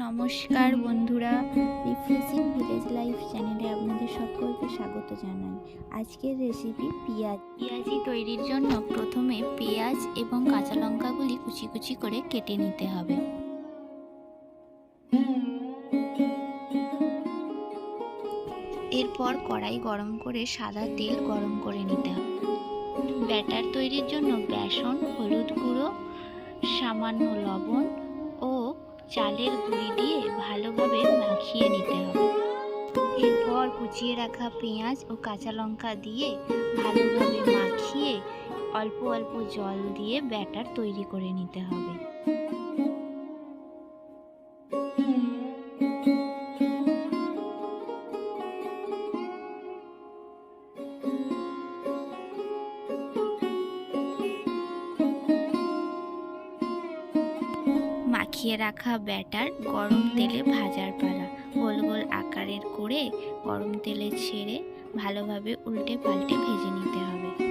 নমস্কার বন্ধুরা, refreshing village life চ্যানেলে আপনাদের সকলকে স্বাগত জানাই। আজকের রেসিপি পিয়াজি তৈরির জন্য প্রথমে পেঁয়াজ এবং কাঁচা লঙ্কাগুলি কুচি কুচি করে কেটে নিতে হবে। এরপর কড়াই গরম করে সাদা তেল গরম করে নিতে হবে। ব্যাটার তৈরির জন্য বেসন, হলুদ গুঁড়ো, সামান্য লবণ ও চালের গুঁড়ি দিয়ে ভালোভাবে মাখিয়ে নিতে হবে। এরপর কুচিয়ে রাখা পেঁয়াজ ও কাঁচা লঙ্কা দিয়ে ভালোভাবে মাখিয়ে অল্প অল্প জল দিয়ে ব্যাটার তৈরি করে নিতে হবে। মাখিয়ে রাখা ব্যাটার গরম তেলে ভাজার পালা। গোল গোল আকারের করে গরম তেলে ছেড়ে ভালোভাবে উল্টে পাল্টে ভেজে নিতে হবে।